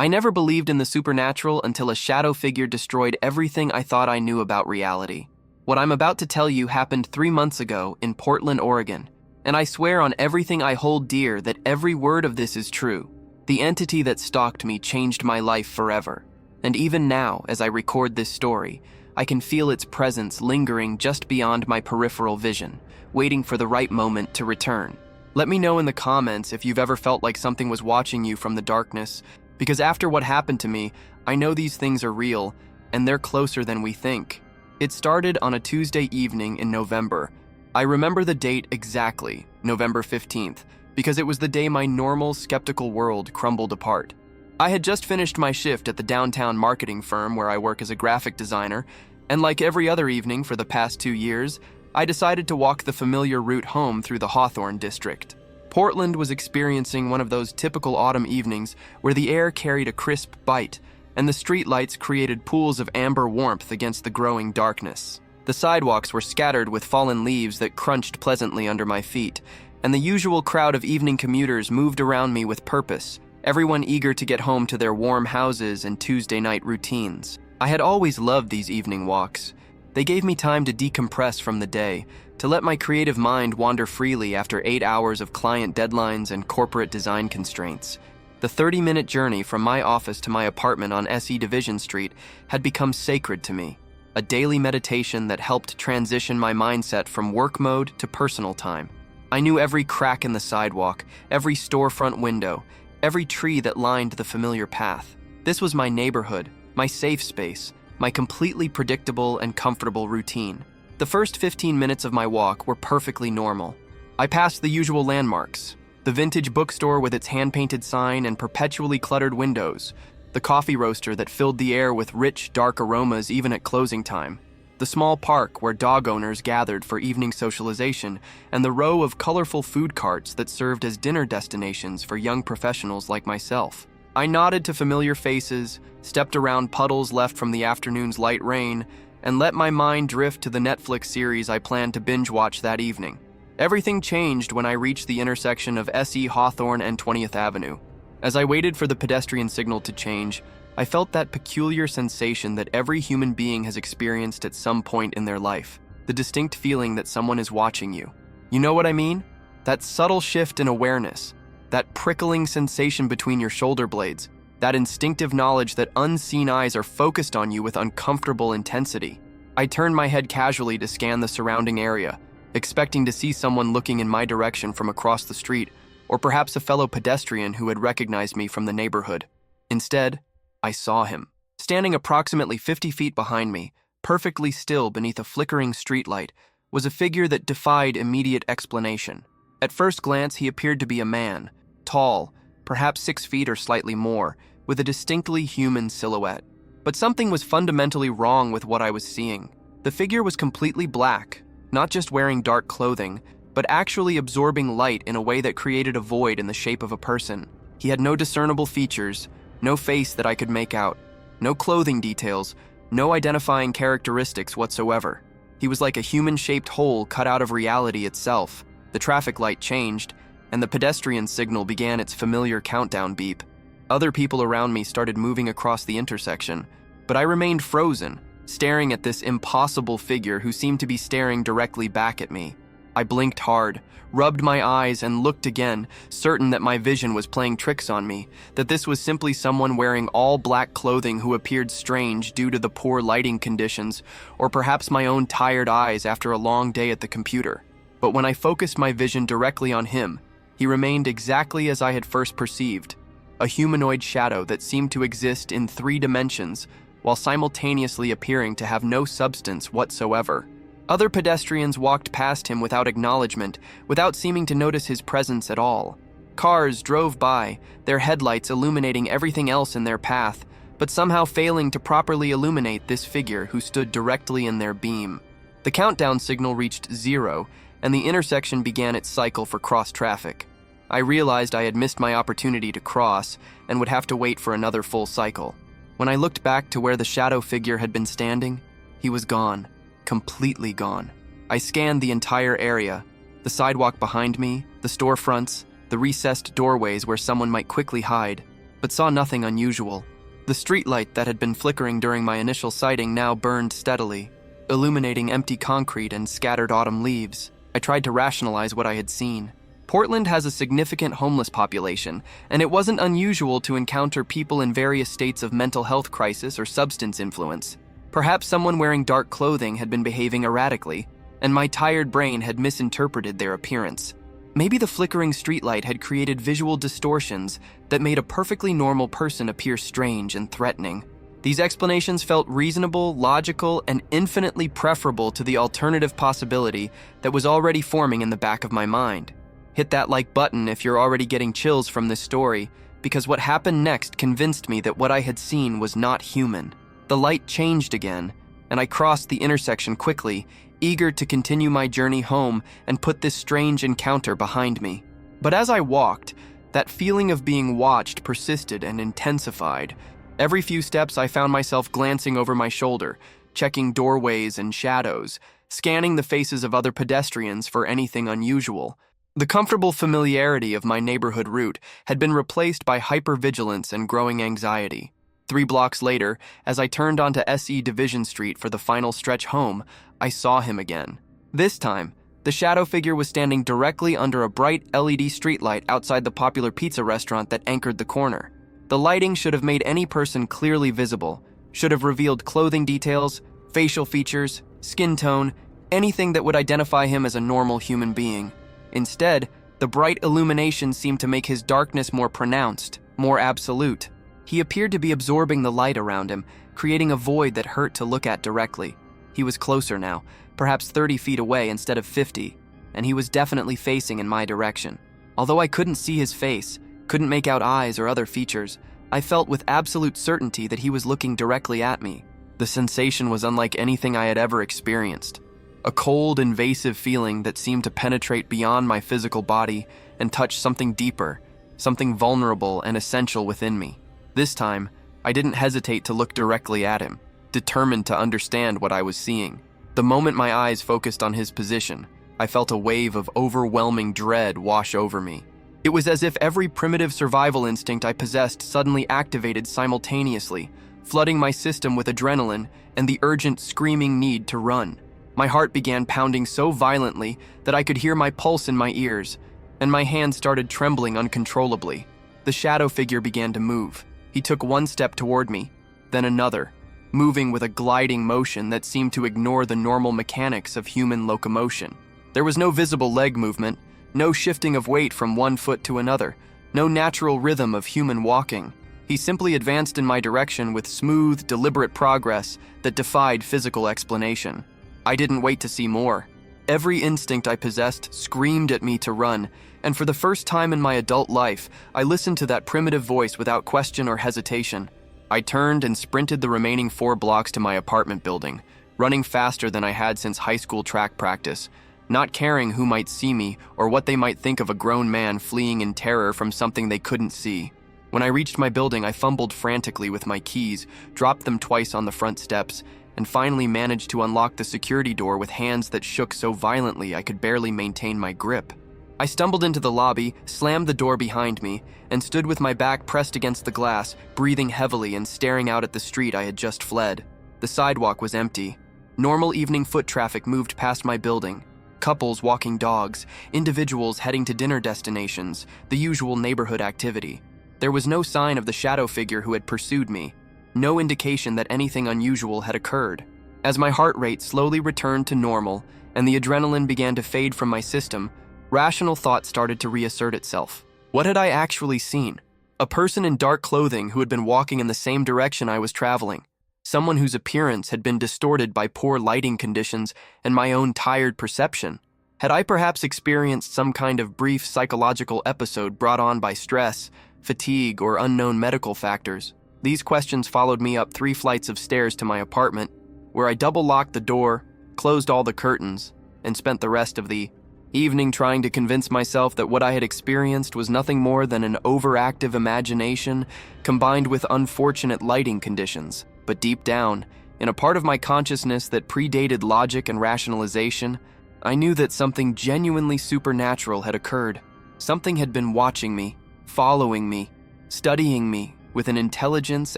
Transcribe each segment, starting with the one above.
I never believed in the supernatural until a shadow figure destroyed everything I thought I knew about reality. What I'm about to tell you happened 3 months ago in Portland, Oregon, and I swear on everything I hold dear that every word of this is true. The entity that stalked me changed my life forever, and even now, as I record this story, I can feel its presence lingering just beyond my peripheral vision, waiting for the right moment to return. Let me know in the comments if you've ever felt like something was watching you from the darkness, because after what happened to me, I know these things are real, and they're closer than we think. It started on a Tuesday evening in November. I remember the date exactly, November 15th, because it was the day my normal, skeptical world crumbled apart. I had just finished my shift at the downtown marketing firm where I work as a graphic designer, and like every other evening for the past 2 years, I decided to walk the familiar route home through the Hawthorne district. Portland was experiencing one of those typical autumn evenings where the air carried a crisp bite, and the streetlights created pools of amber warmth against the growing darkness. The sidewalks were scattered with fallen leaves that crunched pleasantly under my feet, and the usual crowd of evening commuters moved around me with purpose, everyone eager to get home to their warm houses and Tuesday night routines. I had always loved these evening walks. They gave me time to decompress from the day, to let my creative mind wander freely after 8 hours of client deadlines and corporate design constraints. The 30-minute journey from my office to my apartment on SE Division Street had become sacred to me, a daily meditation that helped transition my mindset from work mode to personal time. I knew every crack in the sidewalk, every storefront window, every tree that lined the familiar path. This was my neighborhood, my safe space, my completely predictable and comfortable routine. The first 15 minutes of my walk were perfectly normal. I passed the usual landmarks: the vintage bookstore with its hand-painted sign and perpetually cluttered windows, the coffee roaster that filled the air with rich, dark aromas even at closing time, the small park where dog owners gathered for evening socialization, and the row of colorful food carts that served as dinner destinations for young professionals like myself. I nodded to familiar faces, stepped around puddles left from the afternoon's light rain, and let my mind drift to the Netflix series I planned to binge-watch that evening. Everything changed when I reached the intersection of SE Hawthorne and 20th Avenue. As I waited for the pedestrian signal to change, I felt that peculiar sensation that every human being has experienced at some point in their life, the distinct feeling that someone is watching you. You know what I mean? That subtle shift in awareness, that prickling sensation between your shoulder blades, that instinctive knowledge that unseen eyes are focused on you with uncomfortable intensity. I turned my head casually to scan the surrounding area, expecting to see someone looking in my direction from across the street, or perhaps a fellow pedestrian who had recognized me from the neighborhood. Instead, I saw him. Standing approximately 50 feet behind me, perfectly still beneath a flickering streetlight, was a figure that defied immediate explanation. At first glance, he appeared to be a man, tall, perhaps 6 feet or slightly more, with a distinctly human silhouette. But something was fundamentally wrong with what I was seeing. The figure was completely black, not just wearing dark clothing, but actually absorbing light in a way that created a void in the shape of a person. He had no discernible features, no face that I could make out, no clothing details, no identifying characteristics whatsoever. He was like a human-shaped hole cut out of reality itself. The traffic light changed, and the pedestrian signal began its familiar countdown beep. Other people around me started moving across the intersection, but I remained frozen, staring at this impossible figure who seemed to be staring directly back at me. I blinked hard, rubbed my eyes, and looked again, certain that my vision was playing tricks on me, that this was simply someone wearing all black clothing who appeared strange due to the poor lighting conditions, or perhaps my own tired eyes after a long day at the computer. But when I focused my vision directly on him, he remained exactly as I had first perceived, a humanoid shadow that seemed to exist in 3 dimensions, while simultaneously appearing to have no substance whatsoever. Other pedestrians walked past him without acknowledgement, without seeming to notice his presence at all. Cars drove by, their headlights illuminating everything else in their path, but somehow failing to properly illuminate this figure who stood directly in their beam. The countdown signal reached 0, and the intersection began its cycle for cross-traffic. I realized I had missed my opportunity to cross and would have to wait for another full cycle. When I looked back to where the shadow figure had been standing, he was gone, completely gone. I scanned the entire area, the sidewalk behind me, the storefronts, the recessed doorways where someone might quickly hide, but saw nothing unusual. The streetlight that had been flickering during my initial sighting now burned steadily, illuminating empty concrete and scattered autumn leaves. I tried to rationalize what I had seen. Portland has a significant homeless population, and it wasn't unusual to encounter people in various states of mental health crisis or substance influence. Perhaps someone wearing dark clothing had been behaving erratically, and my tired brain had misinterpreted their appearance. Maybe the flickering streetlight had created visual distortions that made a perfectly normal person appear strange and threatening. These explanations felt reasonable, logical, and infinitely preferable to the alternative possibility that was already forming in the back of my mind. Hit that like button if you're already getting chills from this story, because what happened next convinced me that what I had seen was not human. The light changed again, and I crossed the intersection quickly, eager to continue my journey home and put this strange encounter behind me. But as I walked, that feeling of being watched persisted and intensified. Every few steps I found myself glancing over my shoulder, checking doorways and shadows, scanning the faces of other pedestrians for anything unusual. The comfortable familiarity of my neighborhood route had been replaced by hypervigilance and growing anxiety. 3 blocks later, as I turned onto SE Division Street for the final stretch home, I saw him again. This time, the shadow figure was standing directly under a bright LED streetlight outside the popular pizza restaurant that anchored the corner. The lighting should have made any person clearly visible, should have revealed clothing details, facial features, skin tone, anything that would identify him as a normal human being. Instead, the bright illumination seemed to make his darkness more pronounced, more absolute. He appeared to be absorbing the light around him, creating a void that hurt to look at directly. He was closer now, perhaps 30 feet away instead of 50, and he was definitely facing in my direction. Although I couldn't see his face, couldn't make out eyes or other features, I felt with absolute certainty that he was looking directly at me. The sensation was unlike anything I had ever experienced. A cold, invasive feeling that seemed to penetrate beyond my physical body and touch something deeper, something vulnerable and essential within me. This time, I didn't hesitate to look directly at him, determined to understand what I was seeing. The moment my eyes focused on his position, I felt a wave of overwhelming dread wash over me. It was as if every primitive survival instinct I possessed suddenly activated simultaneously, flooding my system with adrenaline and the urgent screaming need to run. My heart began pounding so violently that I could hear my pulse in my ears, and my hands started trembling uncontrollably. The shadow figure began to move. He took 1 step toward me, then another, moving with a gliding motion that seemed to ignore the normal mechanics of human locomotion. There was no visible leg movement, no shifting of weight from one foot to another, no natural rhythm of human walking. He simply advanced in my direction with smooth, deliberate progress that defied physical explanation. I didn't wait to see more. Every instinct I possessed screamed at me to run, and for the first time in my adult life, I listened to that primitive voice without question or hesitation. I turned and sprinted the remaining 4 blocks to my apartment building, running faster than I had since high school track practice, not caring who might see me or what they might think of a grown man fleeing in terror from something they couldn't see. When I reached my building, I fumbled frantically with my keys, dropped them twice on the front steps, and finally managed to unlock the security door with hands that shook so violently I could barely maintain my grip. I stumbled into the lobby, slammed the door behind me, and stood with my back pressed against the glass, breathing heavily and staring out at the street I had just fled. The sidewalk was empty. Normal evening foot traffic moved past my building. Couples walking dogs, individuals heading to dinner destinations, the usual neighborhood activity. There was no sign of the shadow figure who had pursued me. No indication that anything unusual had occurred. As my heart rate slowly returned to normal and the adrenaline began to fade from my system, rational thought started to reassert itself. What had I actually seen? A person in dark clothing who had been walking in the same direction I was traveling. Someone whose appearance had been distorted by poor lighting conditions and my own tired perception. Had I perhaps experienced some kind of brief psychological episode brought on by stress, fatigue, or unknown medical factors? These questions followed me up 3 flights of stairs to my apartment, where I double-locked the door, closed all the curtains, and spent the rest of the evening trying to convince myself that what I had experienced was nothing more than an overactive imagination combined with unfortunate lighting conditions. But deep down, in a part of my consciousness that predated logic and rationalization, I knew that something genuinely supernatural had occurred. Something had been watching me, following me, studying me with an intelligence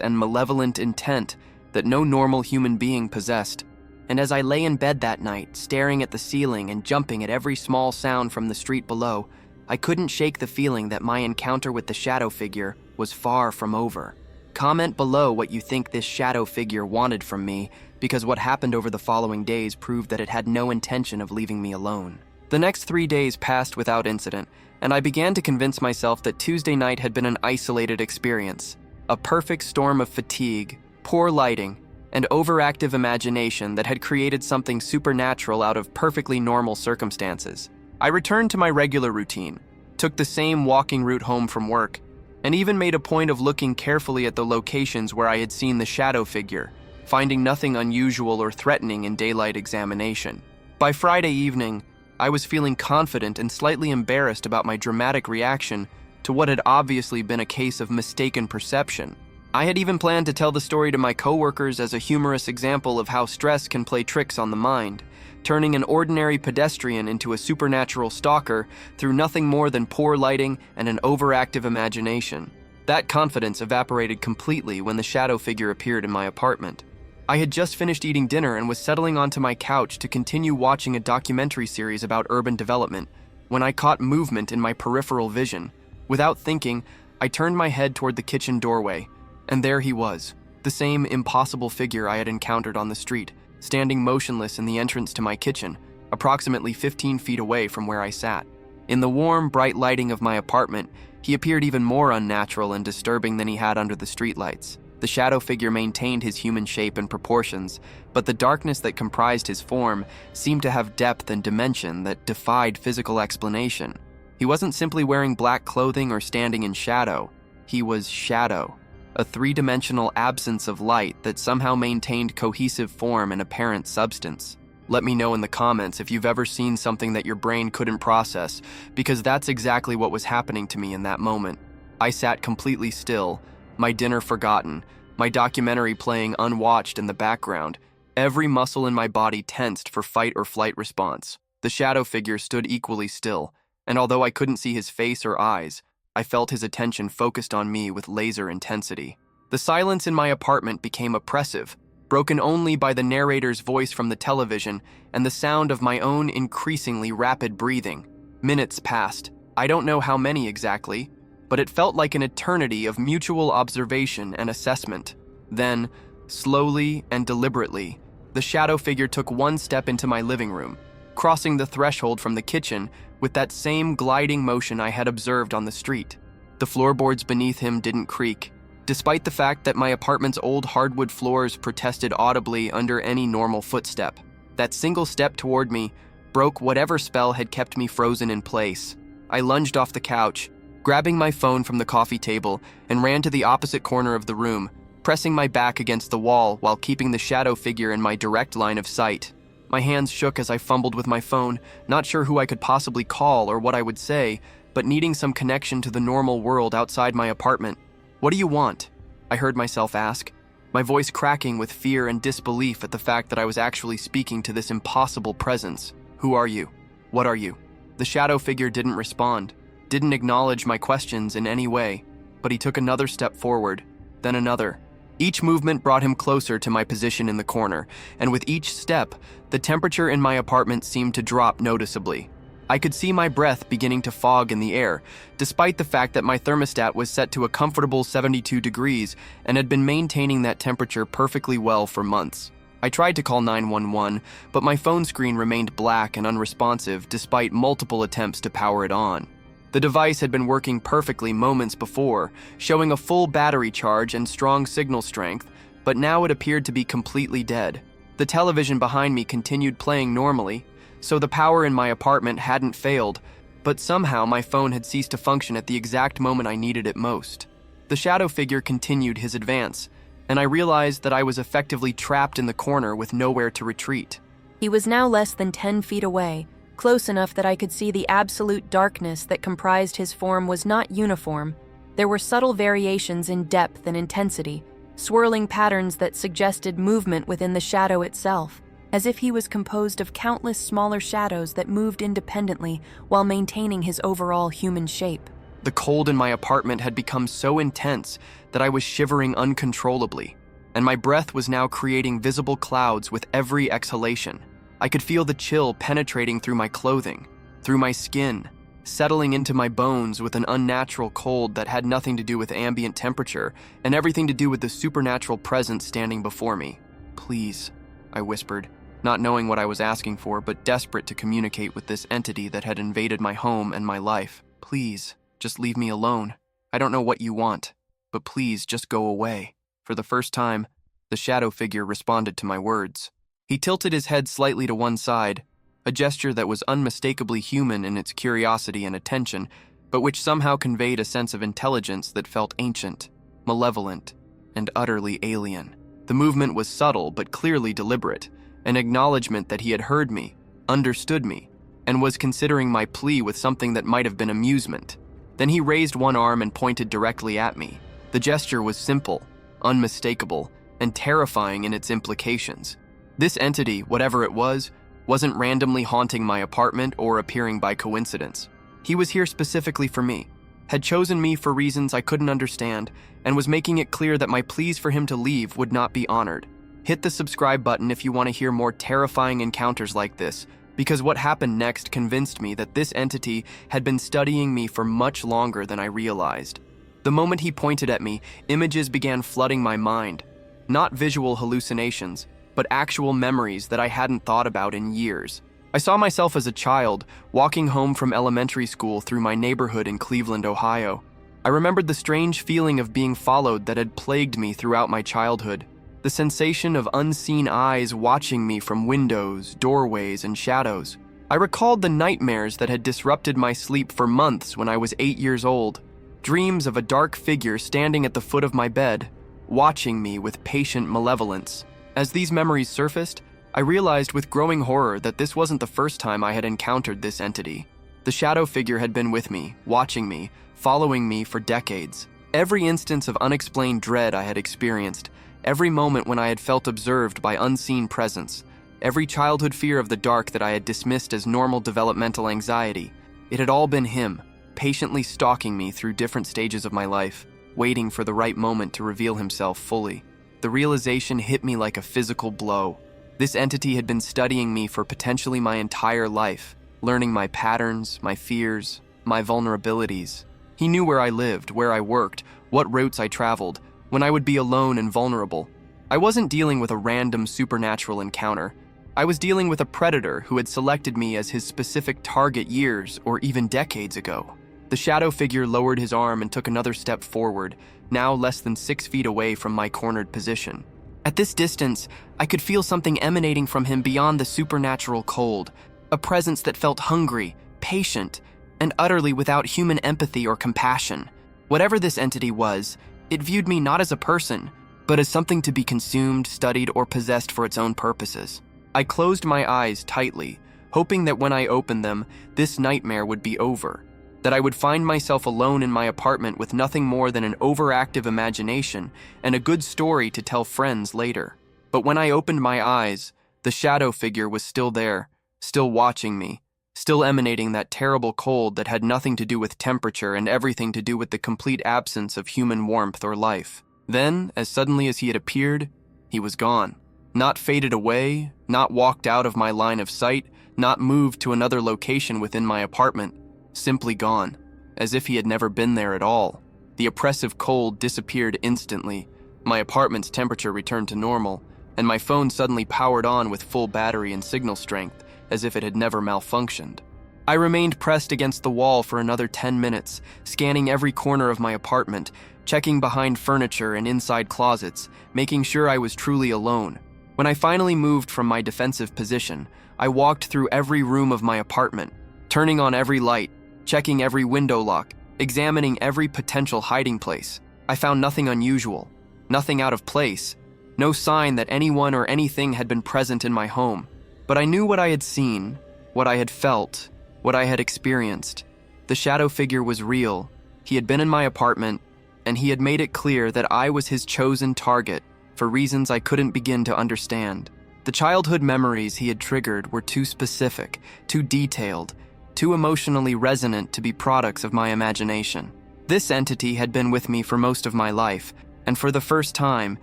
and malevolent intent that no normal human being possessed. And as I lay in bed that night, staring at the ceiling and jumping at every small sound from the street below, I couldn't shake the feeling that my encounter with the shadow figure was far from over. Comment below what you think this shadow figure wanted from me, because what happened over the following days proved that it had no intention of leaving me alone. The next 3 days passed without incident, and I began to convince myself that Tuesday night had been an isolated experience, a perfect storm of fatigue, poor lighting, and overactive imagination that had created something supernatural out of perfectly normal circumstances. I returned to my regular routine, took the same walking route home from work, and even made a point of looking carefully at the locations where I had seen the shadow figure, finding nothing unusual or threatening in daylight examination. By Friday evening, I was feeling confident and slightly embarrassed about my dramatic reaction to what had obviously been a case of mistaken perception. I had even planned to tell the story to my coworkers as a humorous example of how stress can play tricks on the mind, turning an ordinary pedestrian into a supernatural stalker through nothing more than poor lighting and an overactive imagination. That confidence evaporated completely when the shadow figure appeared in my apartment. I had just finished eating dinner and was settling onto my couch to continue watching a documentary series about urban development when I caught movement in my peripheral vision. Without thinking, I turned my head toward the kitchen doorway, and there he was, the same impossible figure I had encountered on the street, standing motionless in the entrance to my kitchen, approximately 15 feet away from where I sat. In the warm, bright lighting of my apartment, he appeared even more unnatural and disturbing than he had under the streetlights. The shadow figure maintained his human shape and proportions, but the darkness that comprised his form seemed to have depth and dimension that defied physical explanation. He wasn't simply wearing black clothing or standing in shadow. He was shadow, a three-dimensional absence of light that somehow maintained cohesive form and apparent substance. Let me know in the comments if you've ever seen something that your brain couldn't process, because that's exactly what was happening to me in that moment. I sat completely still, my dinner forgotten, my documentary playing unwatched in the background, every muscle in my body tensed for fight or flight response. The shadow figure stood equally still, and although I couldn't see his face or eyes, I felt his attention focused on me with laser intensity. The silence in my apartment became oppressive, broken only by the narrator's voice from the television and the sound of my own increasingly rapid breathing. Minutes passed. I don't know how many exactly, but it felt like an eternity of mutual observation and assessment. Then, slowly and deliberately, the shadow figure took one step into my living room, crossing the threshold from the kitchen with that same gliding motion I had observed on the street. The floorboards beneath him didn't creak, despite the fact that my apartment's old hardwood floors protested audibly under any normal footstep. That single step toward me broke whatever spell had kept me frozen in place. I lunged off the couch, grabbing my phone from the coffee table, and ran to the opposite corner of the room, pressing my back against the wall while keeping the shadow figure in my direct line of sight. My hands shook as I fumbled with my phone, not sure who I could possibly call or what I would say, but needing some connection to the normal world outside my apartment. "What do you want?" I heard myself ask, my voice cracking with fear and disbelief at the fact that I was actually speaking to this impossible presence. "Who are you? What are you?" The shadow figure didn't respond, didn't acknowledge my questions in any way, but he took another step forward, then another. Each movement brought him closer to my position in the corner, and with each step, the temperature in my apartment seemed to drop noticeably. I could see my breath beginning to fog in the air, despite the fact that my thermostat was set to a comfortable 72 degrees and had been maintaining that temperature perfectly well for months. I tried to call 911, but my phone screen remained black and unresponsive despite multiple attempts to power it on. The device had been working perfectly moments before, showing a full battery charge and strong signal strength, but now it appeared to be completely dead. The television behind me continued playing normally, so the power in my apartment hadn't failed, but somehow my phone had ceased to function at the exact moment I needed it most. The shadow figure continued his advance, and I realized that I was effectively trapped in the corner with nowhere to retreat. He was now less than 10 feet away, close enough that I could see the absolute darkness that comprised his form was not uniform. There were subtle variations in depth and intensity, swirling patterns that suggested movement within the shadow itself, as if he was composed of countless smaller shadows that moved independently while maintaining his overall human shape. The cold in my apartment had become so intense that I was shivering uncontrollably, and my breath was now creating visible clouds with every exhalation. I could feel the chill penetrating through my clothing, through my skin, settling into my bones with an unnatural cold that had nothing to do with ambient temperature and everything to do with the supernatural presence standing before me. "Please," I whispered, not knowing what I was asking for, but desperate to communicate with this entity that had invaded my home and my life. "Please, just leave me alone. I don't know what you want, but please just go away." For the first time, the shadow figure responded to my words. He tilted his head slightly to one side, a gesture that was unmistakably human in its curiosity and attention, but which somehow conveyed a sense of intelligence that felt ancient, malevolent, and utterly alien. The movement was subtle but clearly deliberate, an acknowledgement that he had heard me, understood me, and was considering my plea with something that might have been amusement. Then he raised one arm and pointed directly at me. The gesture was simple, unmistakable, and terrifying in its implications. This entity, whatever it was, wasn't randomly haunting my apartment or appearing by coincidence. He was here specifically for me, had chosen me for reasons I couldn't understand, and was making it clear that my pleas for him to leave would not be honored. Hit the subscribe button if you want to hear more terrifying encounters like this, because what happened next convinced me that this entity had been studying me for much longer than I realized. The moment he pointed at me, images began flooding my mind. Not visual hallucinations, but actual memories that I hadn't thought about in years. I saw myself as a child, walking home from elementary school through my neighborhood in Cleveland, Ohio. I remembered the strange feeling of being followed that had plagued me throughout my childhood. The sensation of unseen eyes watching me from windows, doorways, and shadows. I recalled the nightmares that had disrupted my sleep for months when I was 8 years old. Dreams of a dark figure standing at the foot of my bed, watching me with patient malevolence. As these memories surfaced, I realized with growing horror that this wasn't the first time I had encountered this entity. The shadow figure had been with me, watching me, following me for decades. Every instance of unexplained dread I had experienced, every moment when I had felt observed by unseen presence, every childhood fear of the dark that I had dismissed as normal developmental anxiety, it had all been him, patiently stalking me through different stages of my life, waiting for the right moment to reveal himself fully. The realization hit me like a physical blow. This entity had been studying me for potentially my entire life, learning my patterns, my fears, my vulnerabilities. He knew where I lived, where I worked, what routes I traveled, when I would be alone and vulnerable. I wasn't dealing with a random supernatural encounter. I was dealing with a predator who had selected me as his specific target years or even decades ago. The shadow figure lowered his arm and took another step forward, now less than 6 feet away from my cornered position. At this distance, I could feel something emanating from him beyond the supernatural cold, a presence that felt hungry, patient, and utterly without human empathy or compassion. Whatever this entity was, it viewed me not as a person, but as something to be consumed, studied, or possessed for its own purposes. I closed my eyes tightly, hoping that when I opened them, this nightmare would be over, that I would find myself alone in my apartment with nothing more than an overactive imagination and a good story to tell friends later. But when I opened my eyes, the shadow figure was still there, still watching me, still emanating that terrible cold that had nothing to do with temperature and everything to do with the complete absence of human warmth or life. Then, as suddenly as he had appeared, he was gone. Not faded away, not walked out of my line of sight, not moved to another location within my apartment. Simply gone, as if he had never been there at all. The oppressive cold disappeared instantly. My apartment's temperature returned to normal, and my phone suddenly powered on with full battery and signal strength, as if it had never malfunctioned. I remained pressed against the wall for another 10 minutes, scanning every corner of my apartment, checking behind furniture and inside closets, making sure I was truly alone. When I finally moved from my defensive position, I walked through every room of my apartment, turning on every light, checking every window lock, examining every potential hiding place. I found nothing unusual, nothing out of place, no sign that anyone or anything had been present in my home. But I knew what I had seen, what I had felt, what I had experienced. The shadow figure was real. He had been in my apartment, and he had made it clear that I was his chosen target for reasons I couldn't begin to understand. The childhood memories he had triggered were too specific, too detailed, too emotionally resonant to be products of my imagination. This entity had been with me for most of my life, and for the first time,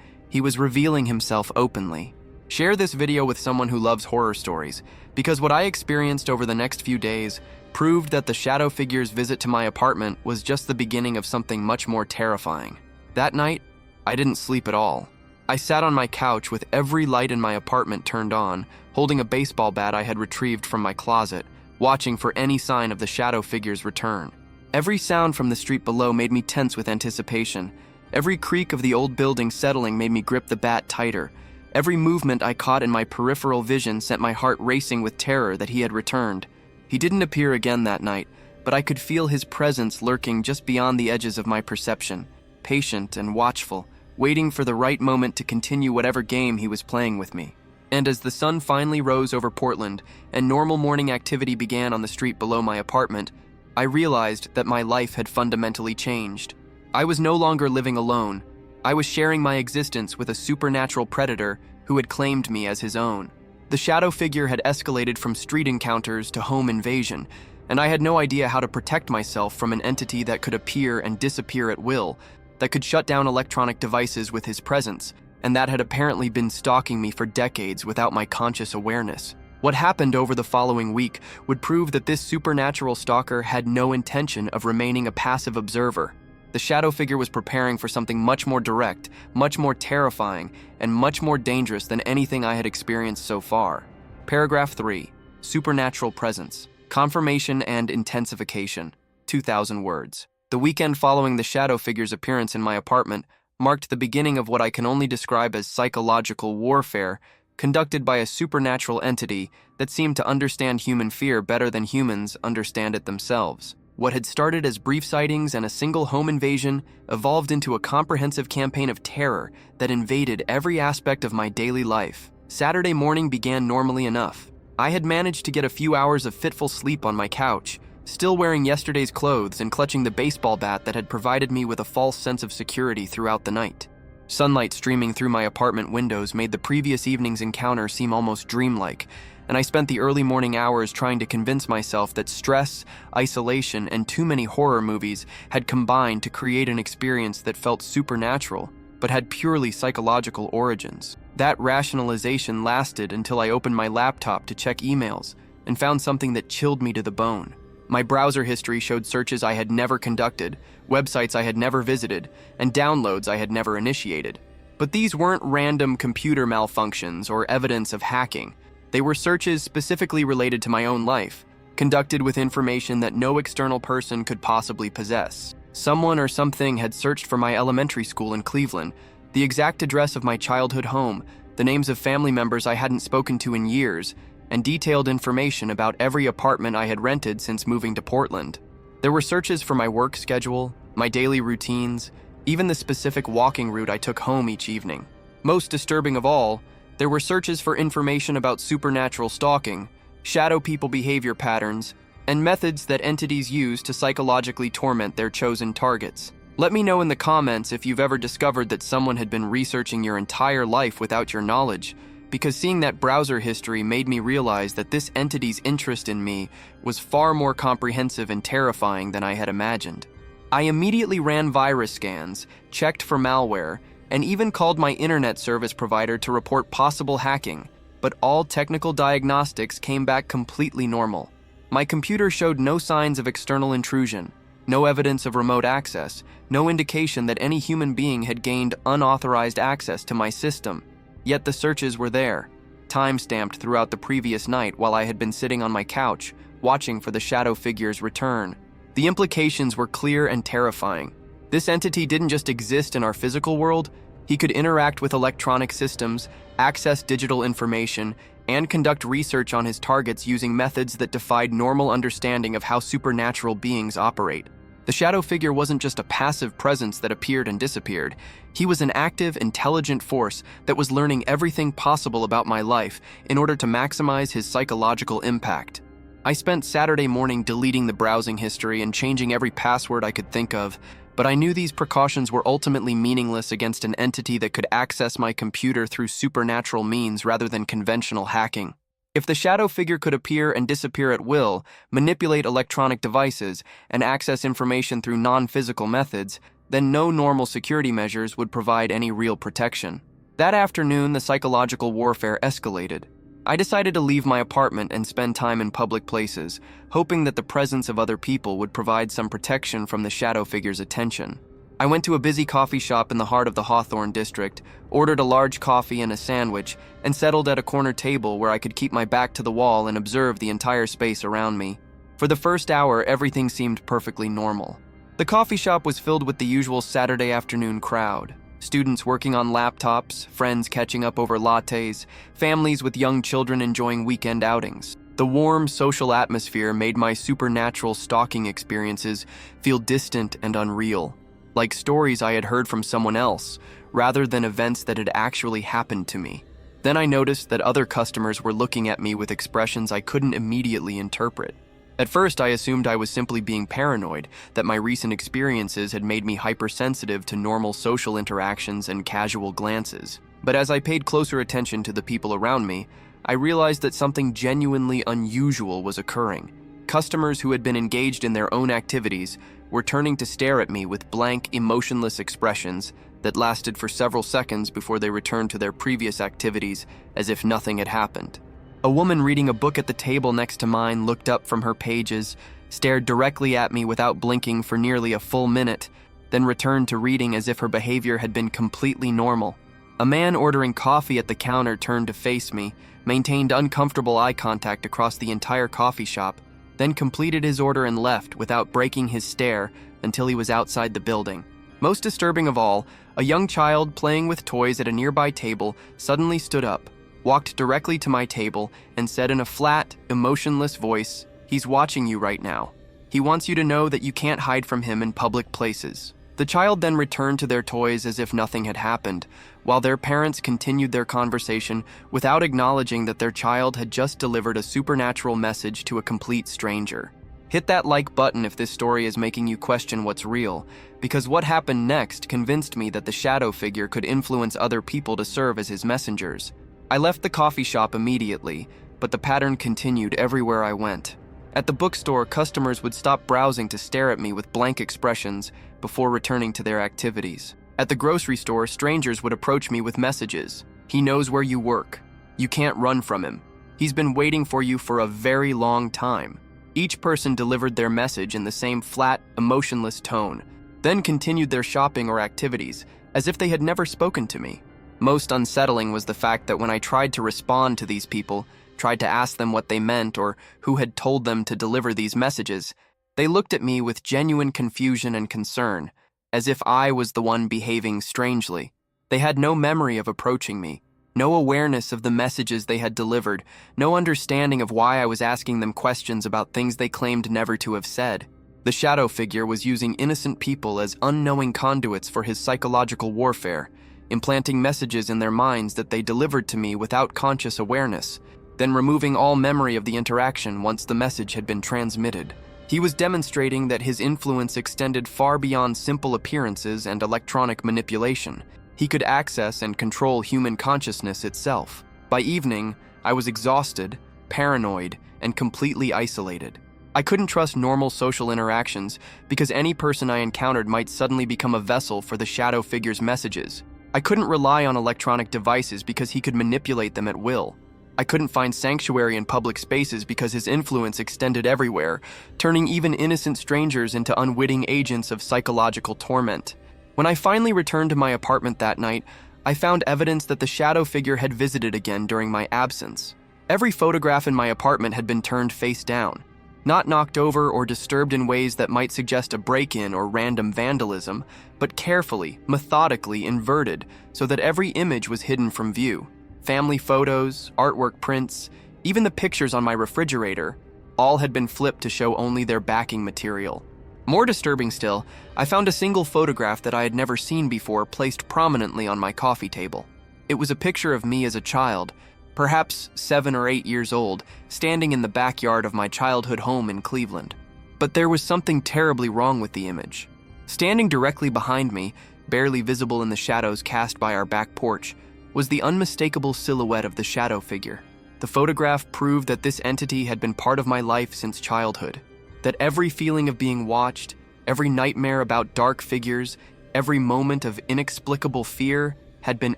he was revealing himself openly. Share this video with someone who loves horror stories, because what I experienced over the next few days proved that the shadow figure's visit to my apartment was just the beginning of something much more terrifying. That night, I didn't sleep at all. I sat on my couch with every light in my apartment turned on, holding a baseball bat I had retrieved from my closet, watching for any sign of the shadow figure's return. Every sound from the street below made me tense with anticipation. Every creak of the old building settling made me grip the bat tighter. Every movement I caught in my peripheral vision sent my heart racing with terror that he had returned. He didn't appear again that night, but I could feel his presence lurking just beyond the edges of my perception, patient and watchful, waiting for the right moment to continue whatever game he was playing with me. And as the sun finally rose over Portland and normal morning activity began on the street below my apartment, I realized that my life had fundamentally changed. I was no longer living alone. I was sharing my existence with a supernatural predator who had claimed me as his own. The shadow figure had escalated from street encounters to home invasion, and I had no idea how to protect myself from an entity that could appear and disappear at will, that could shut down electronic devices with his presence, and that had apparently been stalking me for decades without my conscious awareness. What happened over the following week would prove that this supernatural stalker had no intention of remaining a passive observer. The shadow figure was preparing for something much more direct, much more terrifying, and much more dangerous than anything I had experienced so far. Paragraph 3. Supernatural presence. Confirmation and intensification. 2,000 words. The weekend following the shadow figure's appearance in my apartment marked the beginning of what I can only describe as psychological warfare conducted by a supernatural entity that seemed to understand human fear better than humans understand it themselves. What had started as brief sightings and a single home invasion evolved into a comprehensive campaign of terror that invaded every aspect of my daily life. Saturday morning began normally enough. I had managed to get a few hours of fitful sleep on my couch, still wearing yesterday's clothes and clutching the baseball bat that had provided me with a false sense of security throughout the night. Sunlight streaming through my apartment windows made the previous evening's encounter seem almost dreamlike, and I spent the early morning hours trying to convince myself that stress, isolation, and too many horror movies had combined to create an experience that felt supernatural, but had purely psychological origins. That rationalization lasted until I opened my laptop to check emails and found something that chilled me to the bone. My browser history showed searches I had never conducted, websites I had never visited, and downloads I had never initiated. But these weren't random computer malfunctions or evidence of hacking. They were searches specifically related to my own life, conducted with information that no external person could possibly possess. Someone or something had searched for my elementary school in Cleveland, the exact address of my childhood home, the names of family members I hadn't spoken to in years, and detailed information about every apartment I had rented since moving to Portland. There were searches for my work schedule, my daily routines, even the specific walking route I took home each evening. Most disturbing of all, there were searches for information about supernatural stalking, shadow people behavior patterns, and methods that entities use to psychologically torment their chosen targets. Let me know in the comments if you've ever discovered that someone had been researching your entire life without your knowledge, because seeing that browser history made me realize that this entity's interest in me was far more comprehensive and terrifying than I had imagined. I immediately ran virus scans, checked for malware, and even called my internet service provider to report possible hacking, but all technical diagnostics came back completely normal. My computer showed no signs of external intrusion, no evidence of remote access, no indication that any human being had gained unauthorized access to my system. Yet the searches were there, time-stamped throughout the previous night while I had been sitting on my couch, watching for the shadow figure's return. The implications were clear and terrifying. This entity didn't just exist in our physical world, he could interact with electronic systems, access digital information, and conduct research on his targets using methods that defied normal understanding of how supernatural beings operate. The shadow figure wasn't just a passive presence that appeared and disappeared. He was an active, intelligent force that was learning everything possible about my life in order to maximize his psychological impact. I spent Saturday morning deleting the browsing history and changing every password I could think of, but I knew these precautions were ultimately meaningless against an entity that could access my computer through supernatural means rather than conventional hacking. If the shadow figure could appear and disappear at will, manipulate electronic devices, and access information through non-physical methods, then no normal security measures would provide any real protection. That afternoon, the psychological warfare escalated. I decided to leave my apartment and spend time in public places, hoping that the presence of other people would provide some protection from the shadow figure's attention. I went to a busy coffee shop in the heart of the Hawthorne district, ordered a large coffee and a sandwich, and settled at a corner table where I could keep my back to the wall and observe the entire space around me. For the first hour, everything seemed perfectly normal. The coffee shop was filled with the usual Saturday afternoon crowd. Students working on laptops, friends catching up over lattes, families with young children enjoying weekend outings. The warm social atmosphere made my supernatural stalking experiences feel distant and unreal, like stories I had heard from someone else, rather than events that had actually happened to me. Then I noticed that other customers were looking at me with expressions I couldn't immediately interpret. At first, I assumed I was simply being paranoid, that my recent experiences had made me hypersensitive to normal social interactions and casual glances. But as I paid closer attention to the people around me, I realized that something genuinely unusual was occurring. Customers who had been engaged in their own activities were turning to stare at me with blank, emotionless expressions that lasted for several seconds before they returned to their previous activities as if nothing had happened. A woman reading a book at the table next to mine looked up from her pages, stared directly at me without blinking for nearly a full minute, then returned to reading as if her behavior had been completely normal. A man ordering coffee at the counter turned to face me, maintained uncomfortable eye contact across the entire coffee shop, then completed his order and left without breaking his stare until he was outside the building. Most disturbing of all, a young child playing with toys at a nearby table suddenly stood up, walked directly to my table, and said in a flat, emotionless voice, "He's watching you right now. He wants you to know that you can't hide from him in public places." The child then returned to their toys as if nothing had happened, while their parents continued their conversation without acknowledging that their child had just delivered a supernatural message to a complete stranger. Hit that like button if this story is making you question what's real, because what happened next convinced me that the shadow figure could influence other people to serve as his messengers. I left the coffee shop immediately, but the pattern continued everywhere I went. At the bookstore, customers would stop browsing to stare at me with blank expressions before returning to their activities. At the grocery store, strangers would approach me with messages. "He knows where you work. You can't run from him. He's been waiting for you for a very long time." Each person delivered their message in the same flat, emotionless tone, then continued their shopping or activities as if they had never spoken to me. Most unsettling was the fact that when I tried to respond to these people, tried to ask them what they meant or who had told them to deliver these messages, they looked at me with genuine confusion and concern, as if I was the one behaving strangely. They had no memory of approaching me, no awareness of the messages they had delivered, no understanding of why I was asking them questions about things they claimed never to have said. The shadow figure was using innocent people as unknowing conduits for his psychological warfare, implanting messages in their minds that they delivered to me without conscious awareness, then removing all memory of the interaction once the message had been transmitted. He was demonstrating that his influence extended far beyond simple appearances and electronic manipulation. He could access and control human consciousness itself. By evening, I was exhausted, paranoid, and completely isolated. I couldn't trust normal social interactions because any person I encountered might suddenly become a vessel for the shadow figure's messages. I couldn't rely on electronic devices because he could manipulate them at will. I couldn't find sanctuary in public spaces because his influence extended everywhere, turning even innocent strangers into unwitting agents of psychological torment. When I finally returned to my apartment that night, I found evidence that the shadow figure had visited again during my absence. Every photograph in my apartment had been turned face down, not knocked over or disturbed in ways that might suggest a break-in or random vandalism, but carefully, methodically inverted so that every image was hidden from view. Family photos, artwork prints, even the pictures on my refrigerator, all had been flipped to show only their backing material. More disturbing still, I found a single photograph that I had never seen before placed prominently on my coffee table. It was a picture of me as a child, perhaps 7 or 8 years old, standing in the backyard of my childhood home in Cleveland. But there was something terribly wrong with the image. Standing directly behind me, barely visible in the shadows cast by our back porch, was the unmistakable silhouette of the shadow figure. The photograph proved that this entity had been part of my life since childhood, that every feeling of being watched, every nightmare about dark figures, every moment of inexplicable fear had been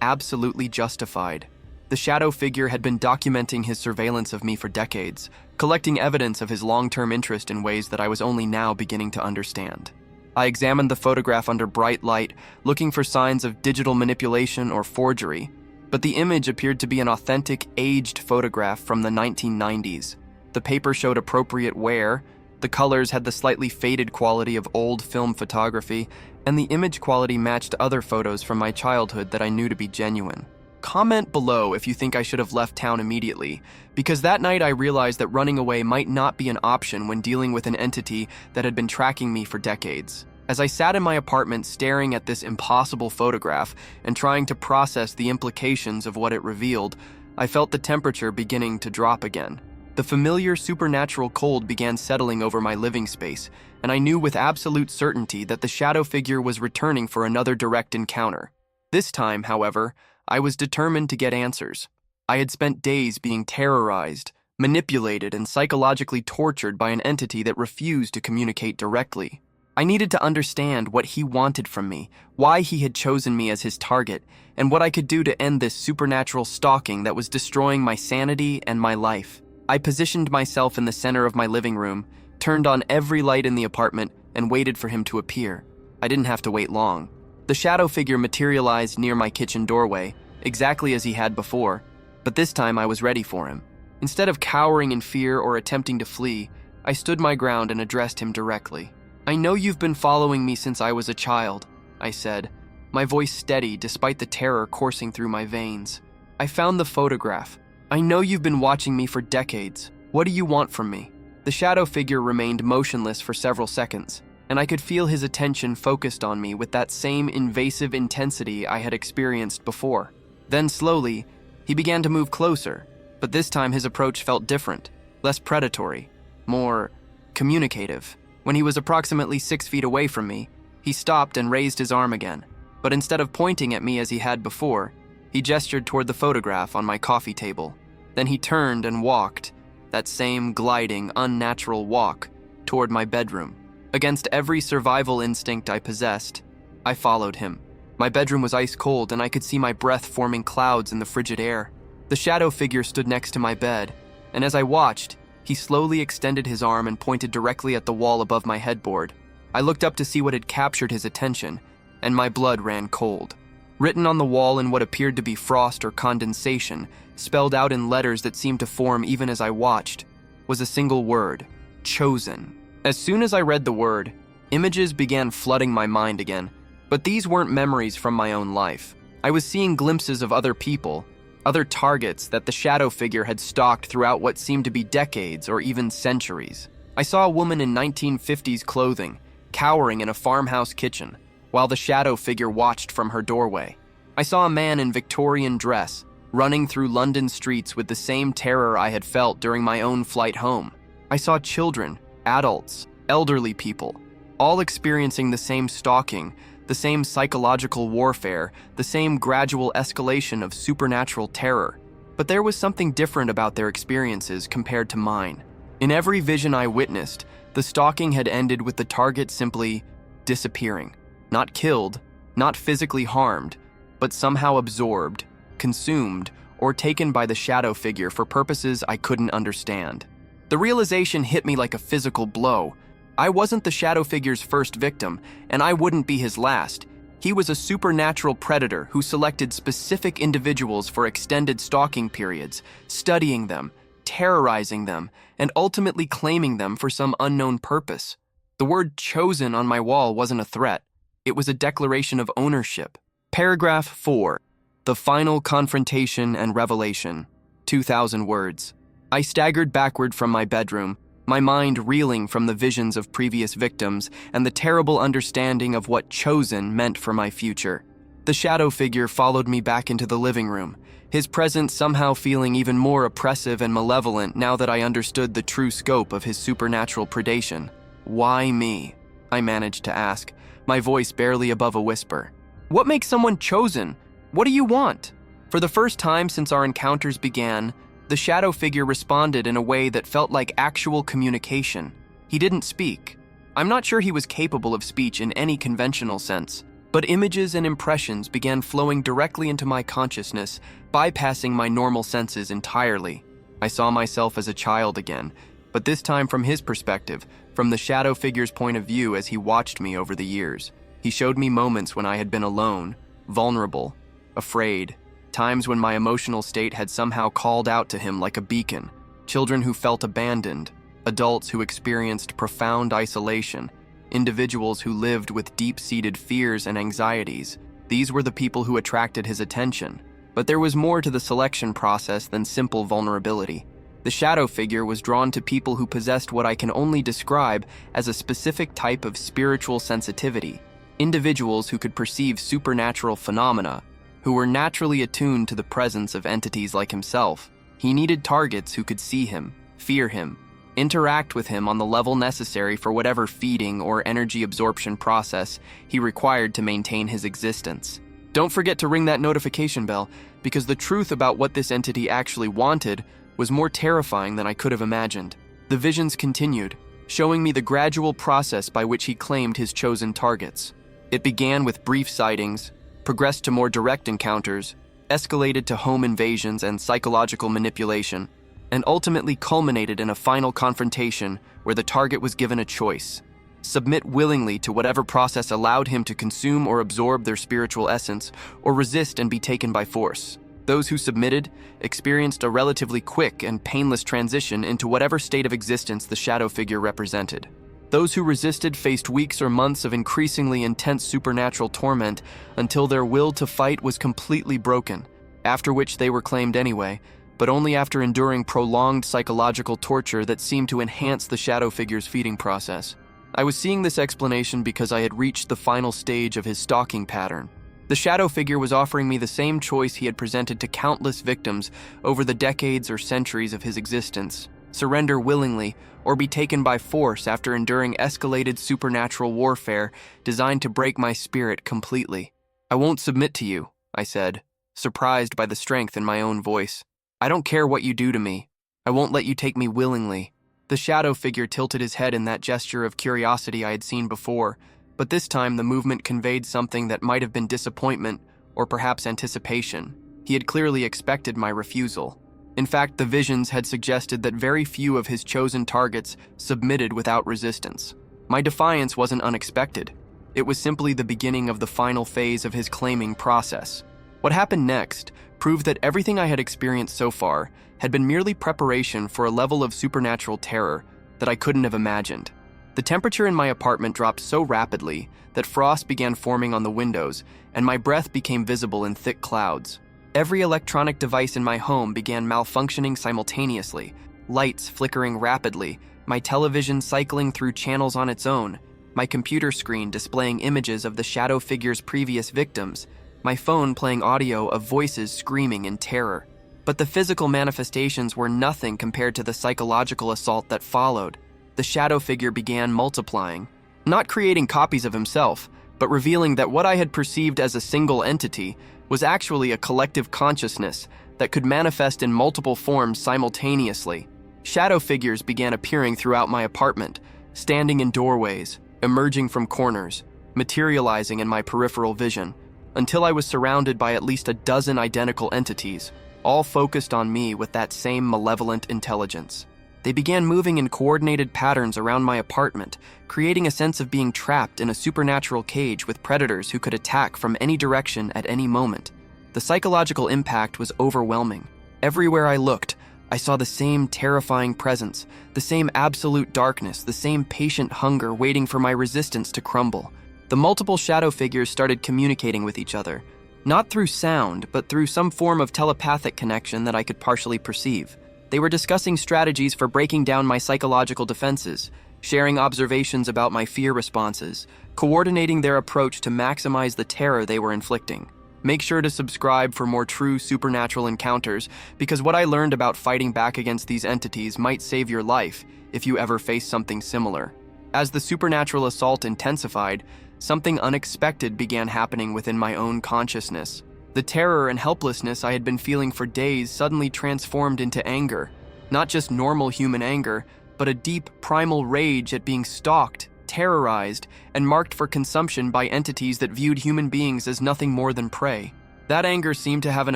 absolutely justified. The shadow figure had been documenting his surveillance of me for decades, collecting evidence of his long-term interest in ways that I was only now beginning to understand. I examined the photograph under bright light, looking for signs of digital manipulation or forgery, but the image appeared to be an authentic, aged photograph from the 1990s. The paper showed appropriate wear, the colors had the slightly faded quality of old film photography, and the image quality matched other photos from my childhood that I knew to be genuine. Comment below if you think I should have left town immediately, because that night I realized that running away might not be an option when dealing with an entity that had been tracking me for decades. As I sat in my apartment staring at this impossible photograph and trying to process the implications of what it revealed, I felt the temperature beginning to drop again. The familiar supernatural cold began settling over my living space, and I knew with absolute certainty that the shadow figure was returning for another direct encounter. This time, however, I was determined to get answers. I had spent days being terrorized, manipulated, and psychologically tortured by an entity that refused to communicate directly. I needed to understand what he wanted from me, why he had chosen me as his target, and what I could do to end this supernatural stalking that was destroying my sanity and my life. I positioned myself in the center of my living room, turned on every light in the apartment, and waited for him to appear. I didn't have to wait long. The shadow figure materialized near my kitchen doorway, exactly as he had before, but this time I was ready for him. Instead of cowering in fear or attempting to flee, I stood my ground and addressed him directly. "I know you've been following me since I was a child," I said, my voice steady despite the terror coursing through my veins. "I found the photograph. I know you've been watching me for decades. What do you want from me?" The shadow figure remained motionless for several seconds, and I could feel his attention focused on me with that same invasive intensity I had experienced before. Then slowly, he began to move closer, but this time his approach felt different, less predatory, more communicative. When he was approximately 6 feet away from me, he stopped and raised his arm again, but instead of pointing at me as he had before, he gestured toward the photograph on my coffee table. Then he turned and walked, that same gliding, unnatural walk, toward my bedroom. Against every survival instinct I possessed, I followed him. My bedroom was ice cold, and I could see my breath forming clouds in the frigid air. The shadow figure stood next to my bed, and as I watched, he slowly extended his arm and pointed directly at the wall above my headboard. I looked up to see what had captured his attention, and my blood ran cold. Written on the wall in what appeared to be frost or condensation, spelled out in letters that seemed to form even as I watched, was a single word: chosen. As soon as I read the word, images began flooding my mind again, but these weren't memories from my own life. I was seeing glimpses of other people, other targets that the shadow figure had stalked throughout what seemed to be decades or even centuries. I saw a woman in 1950s clothing, cowering in a farmhouse kitchen, while the shadow figure watched from her doorway. I saw a man in Victorian dress, running through London streets with the same terror I had felt during my own flight home. I saw children, adults, elderly people, all experiencing the same stalking, the same psychological warfare, the same gradual escalation of supernatural terror. But there was something different about their experiences compared to mine. In every vision I witnessed, the stalking had ended with the target simply disappearing. Not killed, not physically harmed, but somehow absorbed, consumed, or taken by the shadow figure for purposes I couldn't understand. The realization hit me like a physical blow. I wasn't the shadow figure's first victim, and I wouldn't be his last. He was a supernatural predator who selected specific individuals for extended stalking periods, studying them, terrorizing them, and ultimately claiming them for some unknown purpose. The word chosen on my wall wasn't a threat. It was a declaration of ownership. Paragraph 4. The final confrontation and revelation. 2,000 words. I staggered backward from my bedroom, my mind reeling from the visions of previous victims and the terrible understanding of what chosen meant for my future. The shadow figure followed me back into the living room, his presence somehow feeling even more oppressive and malevolent now that I understood the true scope of his supernatural predation. "Why me?" I managed to ask, my voice barely above a whisper. "What makes someone chosen? What do you want?" For the first time since our encounters began, The shadow figure responded in a way that felt like actual communication. He didn't speak. I'm not sure he was capable of speech in any conventional sense, but images and impressions began flowing directly into my consciousness, bypassing my normal senses entirely. I saw myself as a child again, but this time from his perspective, from the shadow figure's point of view as he watched me over the years. He showed me moments when I had been alone, vulnerable, afraid, times when my emotional state had somehow called out to him like a beacon, children who felt abandoned, adults who experienced profound isolation, individuals who lived with deep-seated fears and anxieties. These were the people who attracted his attention. But there was more to the selection process than simple vulnerability. The shadow figure was drawn to people who possessed what I can only describe as a specific type of spiritual sensitivity, individuals who could perceive supernatural phenomena, who were naturally attuned to the presence of entities like himself. He needed targets who could see him, fear him, interact with him on the level necessary for whatever feeding or energy absorption process he required to maintain his existence. Don't forget to ring that notification bell, because the truth about what this entity actually wanted was more terrifying than I could have imagined. The visions continued, showing me the gradual process by which he claimed his chosen targets. It began with brief sightings, progressed to more direct encounters, escalated to home invasions and psychological manipulation, and ultimately culminated in a final confrontation where the target was given a choice: submit willingly to whatever process allowed him to consume or absorb their spiritual essence, or resist and be taken by force. Those who submitted experienced a relatively quick and painless transition into whatever state of existence the shadow figure represented. Those who resisted faced weeks or months of increasingly intense supernatural torment until their will to fight was completely broken, after which they were claimed anyway, but only after enduring prolonged psychological torture that seemed to enhance the shadow figure's feeding process. I was seeing this explanation because I had reached the final stage of his stalking pattern. The shadow figure was offering me the same choice he had presented to countless victims over the decades or centuries of his existence: surrender willingly or be taken by force after enduring escalated supernatural warfare designed to break my spirit completely. "I won't submit to you," I said, surprised by the strength in my own voice. "I don't care what you do to me. I won't let you take me willingly." The shadow figure tilted his head in that gesture of curiosity I had seen before, but this time the movement conveyed something that might have been disappointment or perhaps anticipation. He had clearly expected my refusal. In fact, the visions had suggested that very few of his chosen targets submitted without resistance. My defiance wasn't unexpected. It was simply the beginning of the final phase of his claiming process. What happened next proved that everything I had experienced so far had been merely preparation for a level of supernatural terror that I couldn't have imagined. The temperature in my apartment dropped so rapidly that frost began forming on the windows, and my breath became visible in thick clouds. Every electronic device in my home began malfunctioning simultaneously, lights flickering rapidly, my television cycling through channels on its own, my computer screen displaying images of the shadow figure's previous victims, my phone playing audio of voices screaming in terror. But the physical manifestations were nothing compared to the psychological assault that followed. The shadow figure began multiplying, not creating copies of himself, but revealing that what I had perceived as a single entity was actually a collective consciousness that could manifest in multiple forms simultaneously. Shadow figures began appearing throughout my apartment, standing in doorways, emerging from corners, materializing in my peripheral vision, until I was surrounded by at least a dozen identical entities, all focused on me with that same malevolent intelligence. They began moving in coordinated patterns around my apartment, creating a sense of being trapped in a supernatural cage with predators who could attack from any direction at any moment. The psychological impact was overwhelming. Everywhere I looked, I saw the same terrifying presence, the same absolute darkness, the same patient hunger waiting for my resistance to crumble. The multiple shadow figures started communicating with each other, not through sound, but through some form of telepathic connection that I could partially perceive. They were discussing strategies for breaking down my psychological defenses, sharing observations about my fear responses, coordinating their approach to maximize the terror they were inflicting. Make sure to subscribe for more true supernatural encounters, because what I learned about fighting back against these entities might save your life if you ever face something similar. As the supernatural assault intensified, something unexpected began happening within my own consciousness. The terror and helplessness I had been feeling for days suddenly transformed into anger. Not just normal human anger, but a deep, primal rage at being stalked, terrorized, and marked for consumption by entities that viewed human beings as nothing more than prey. That anger seemed to have an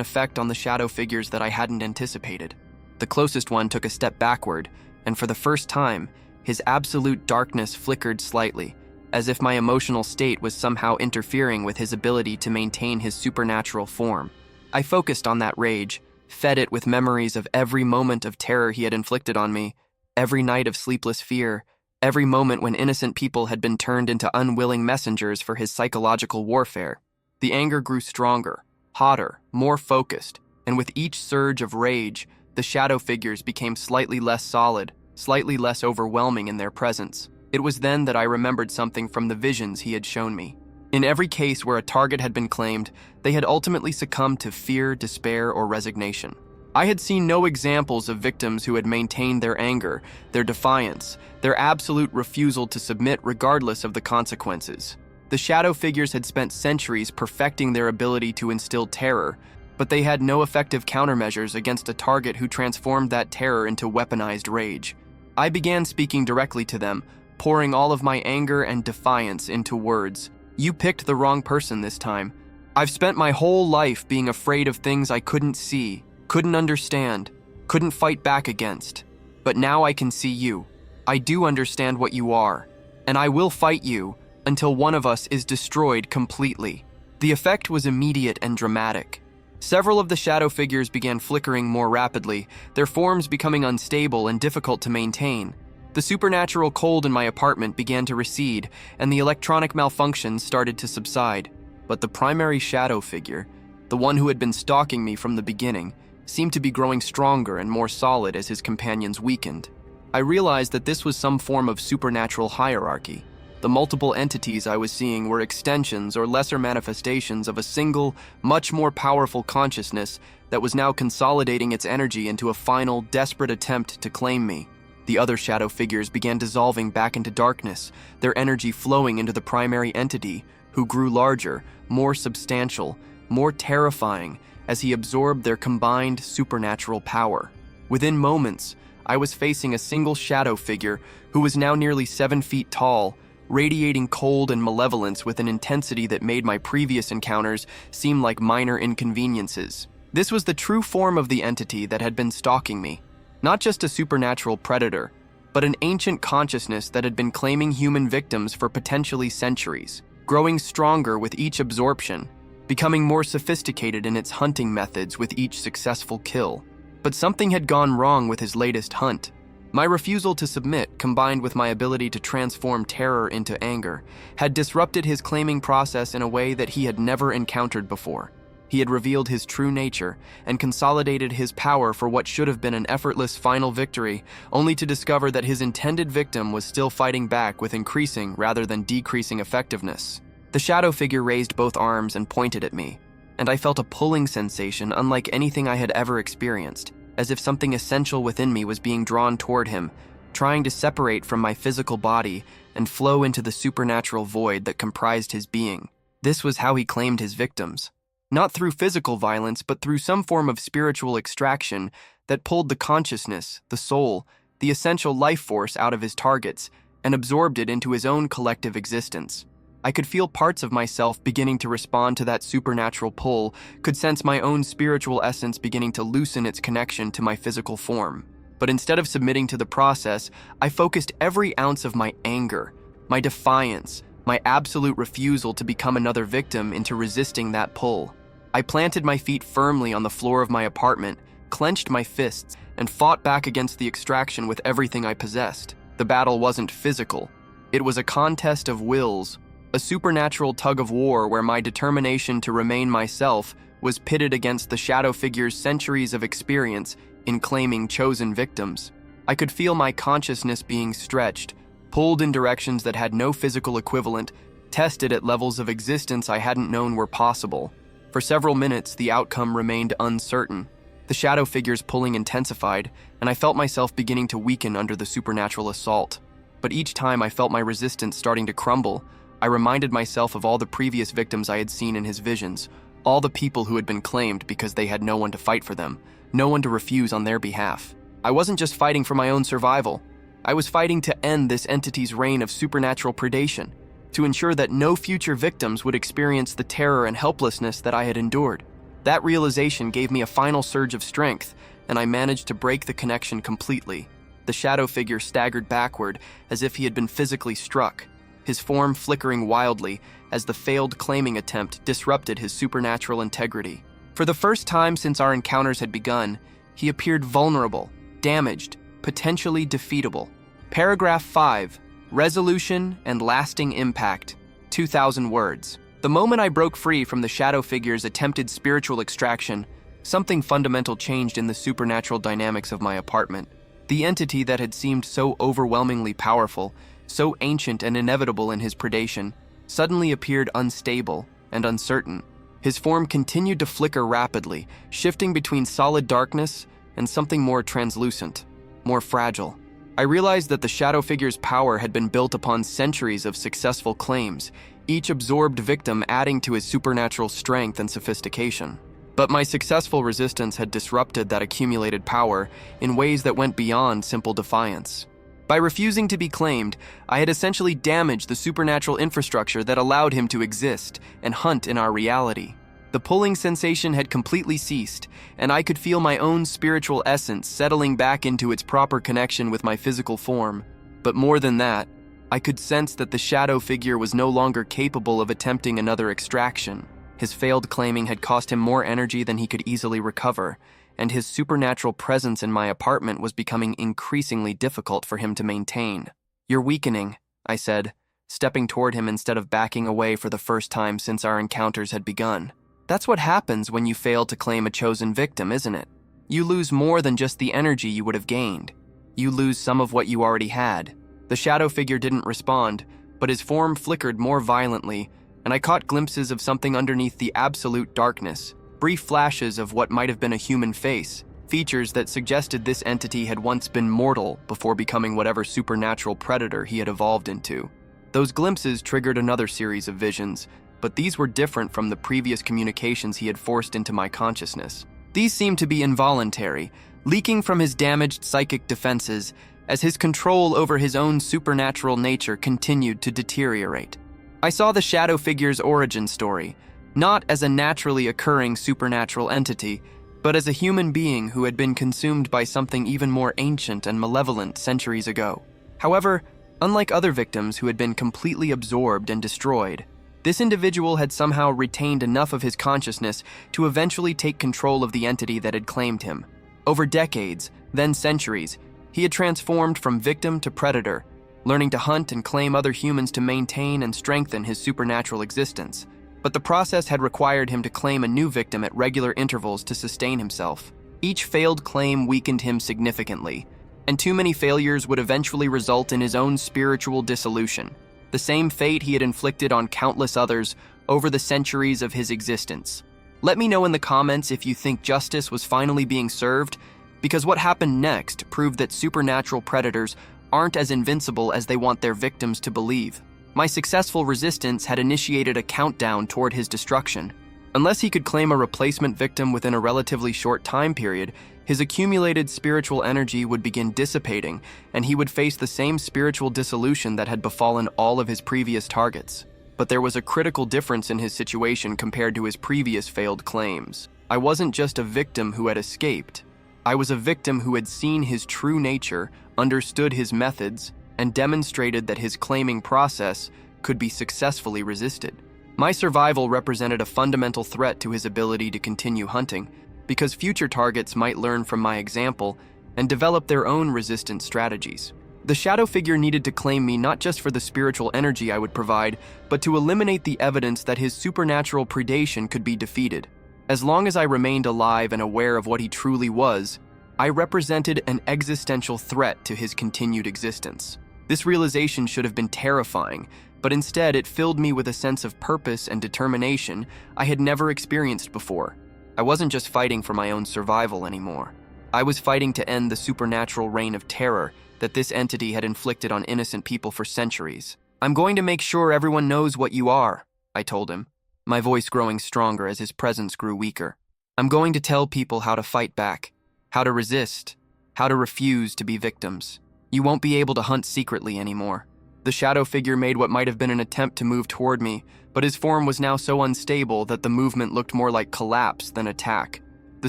effect on the shadow figures that I hadn't anticipated. The closest one took a step backward, and for the first time, his absolute darkness flickered slightly, as if my emotional state was somehow interfering with his ability to maintain his supernatural form. I focused on that rage, fed it with memories of every moment of terror he had inflicted on me, every night of sleepless fear, every moment when innocent people had been turned into unwilling messengers for his psychological warfare. The anger grew stronger, hotter, more focused, and with each surge of rage, the shadow figures became slightly less solid, slightly less overwhelming in their presence. It was then that I remembered something from the visions he had shown me. In every case where a target had been claimed, they had ultimately succumbed to fear, despair, or resignation. I had seen no examples of victims who had maintained their anger, their defiance, their absolute refusal to submit regardless of the consequences. The shadow figures had spent centuries perfecting their ability to instill terror, but they had no effective countermeasures against a target who transformed that terror into weaponized rage. I began speaking directly to them, pouring all of my anger and defiance into words. You picked the wrong person this time. I've spent my whole life being afraid of things I couldn't see, couldn't understand, couldn't fight back against. But now I can see you. I do understand what you are, and I will fight you until one of us is destroyed completely. The effect was immediate and dramatic. Several of the shadow figures began flickering more rapidly, their forms becoming unstable and difficult to maintain. The supernatural cold in my apartment began to recede, and the electronic malfunctions started to subside. But the primary shadow figure, the one who had been stalking me from the beginning, seemed to be growing stronger and more solid as his companions weakened. I realized that this was some form of supernatural hierarchy. The multiple entities I was seeing were extensions or lesser manifestations of a single, much more powerful consciousness that was now consolidating its energy into a final, desperate attempt to claim me. The other shadow figures began dissolving back into darkness, their energy flowing into the primary entity, who grew larger, more substantial, more terrifying as he absorbed their combined supernatural power. Within moments, I was facing a single shadow figure who was now nearly 7 feet tall, radiating cold and malevolence with an intensity that made my previous encounters seem like minor inconveniences. This was the true form of the entity that had been stalking me. Not just a supernatural predator, but an ancient consciousness that had been claiming human victims for potentially centuries, growing stronger with each absorption, becoming more sophisticated in its hunting methods with each successful kill. But something had gone wrong with his latest hunt. My refusal to submit, combined with my ability to transform terror into anger, had disrupted his claiming process in a way that he had never encountered before. He had revealed his true nature and consolidated his power for what should have been an effortless final victory, only to discover that his intended victim was still fighting back with increasing rather than decreasing effectiveness. The shadow figure raised both arms and pointed at me, and I felt a pulling sensation unlike anything I had ever experienced, as if something essential within me was being drawn toward him, trying to separate from my physical body and flow into the supernatural void that comprised his being. This was how he claimed his victims. Not through physical violence, but through some form of spiritual extraction that pulled the consciousness, the soul, the essential life force out of his targets and absorbed it into his own collective existence. I could feel parts of myself beginning to respond to that supernatural pull, could sense my own spiritual essence beginning to loosen its connection to my physical form. But instead of submitting to the process, I focused every ounce of my anger, my defiance, my absolute refusal to become another victim into resisting that pull. I planted my feet firmly on the floor of my apartment, clenched my fists, and fought back against the extraction with everything I possessed. The battle wasn't physical. It was a contest of wills, a supernatural tug-of-war where my determination to remain myself was pitted against the shadow figure's centuries of experience in claiming chosen victims. I could feel my consciousness being stretched, pulled in directions that had no physical equivalent, tested at levels of existence I hadn't known were possible. For several minutes, the outcome remained uncertain. The shadow figure's pulling intensified, and I felt myself beginning to weaken under the supernatural assault. But each time I felt my resistance starting to crumble, I reminded myself of all the previous victims I had seen in his visions, All the people who had been claimed because they had no one to fight for them, no one to refuse on their behalf. I wasn't just fighting for my own survival. I was fighting to end this entity's reign of supernatural predation, to ensure that no future victims would experience the terror and helplessness that I had endured. That realization gave me a final surge of strength, and I managed to break the connection completely. The shadow figure staggered backward as if he had been physically struck, his form flickering wildly as the failed claiming attempt disrupted his supernatural integrity. For the first time since our encounters had begun, he appeared vulnerable, damaged, potentially defeatable. Paragraph 5. Resolution and lasting impact. 2,000 words. The moment I broke free from the shadow figure's attempted spiritual extraction, something fundamental changed in the supernatural dynamics of my apartment. The entity that had seemed so overwhelmingly powerful, so ancient and inevitable in his predation, suddenly appeared unstable and uncertain. His form continued to flicker rapidly, shifting between solid darkness and something more translucent, more fragile. I realized that the shadow figure's power had been built upon centuries of successful claims, each absorbed victim adding to his supernatural strength and sophistication. But my successful resistance had disrupted that accumulated power in ways that went beyond simple defiance. By refusing to be claimed, I had essentially damaged the supernatural infrastructure that allowed him to exist and hunt in our reality. The pulling sensation had completely ceased, and I could feel my own spiritual essence settling back into its proper connection with my physical form. But more than that, I could sense that the shadow figure was no longer capable of attempting another extraction. His failed claiming had cost him more energy than he could easily recover, and his supernatural presence in my apartment was becoming increasingly difficult for him to maintain. "You're weakening," I said, stepping toward him instead of backing away for the first time since our encounters had begun. "That's what happens when you fail to claim a chosen victim, isn't it? You lose more than just the energy you would have gained. You lose some of what you already had." The shadow figure didn't respond, but his form flickered more violently, and I caught glimpses of something underneath the absolute darkness, brief flashes of what might have been a human face, features that suggested this entity had once been mortal before becoming whatever supernatural predator he had evolved into. Those glimpses triggered another series of visions, but these were different from the previous communications he had forced into my consciousness. These seemed to be involuntary, leaking from his damaged psychic defenses as his control over his own supernatural nature continued to deteriorate. I saw the shadow figure's origin story, not as a naturally occurring supernatural entity, but as a human being who had been consumed by something even more ancient and malevolent centuries ago. However, unlike other victims who had been completely absorbed and destroyed, this individual had somehow retained enough of his consciousness to eventually take control of the entity that had claimed him. Over decades, then centuries, he had transformed from victim to predator, learning to hunt and claim other humans to maintain and strengthen his supernatural existence. But the process had required him to claim a new victim at regular intervals to sustain himself. Each failed claim weakened him significantly, and too many failures would eventually result in his own spiritual dissolution, the same fate he had inflicted on countless others over the centuries of his existence. Let me know in the comments if you think justice was finally being served, because what happened next proved that supernatural predators aren't as invincible as they want their victims to believe. My successful resistance had initiated a countdown toward his destruction. Unless he could claim a replacement victim within a relatively short time period, his accumulated spiritual energy would begin dissipating, and he would face the same spiritual dissolution that had befallen all of his previous targets. But there was a critical difference in his situation compared to his previous failed claims. I wasn't just a victim who had escaped. I was a victim who had seen his true nature, understood his methods, and demonstrated that his claiming process could be successfully resisted. My survival represented a fundamental threat to his ability to continue hunting, because future targets might learn from my example and develop their own resistance strategies. The shadow figure needed to claim me not just for the spiritual energy I would provide, but to eliminate the evidence that his supernatural predation could be defeated. As long as I remained alive and aware of what he truly was, I represented an existential threat to his continued existence. This realization should have been terrifying, but instead it filled me with a sense of purpose and determination I had never experienced before. I wasn't just fighting for my own survival anymore. I was fighting to end the supernatural reign of terror that this entity had inflicted on innocent people for centuries. "I'm going to make sure everyone knows what you are," I told him. my voice growing stronger as his presence grew weaker. "I'm going to tell people how to fight back, how to resist, how to refuse to be victims. You won't be able to hunt secretly anymore." The shadow figure made what might have been an attempt to move toward me, but his form was now so unstable that the movement looked more like collapse than attack. The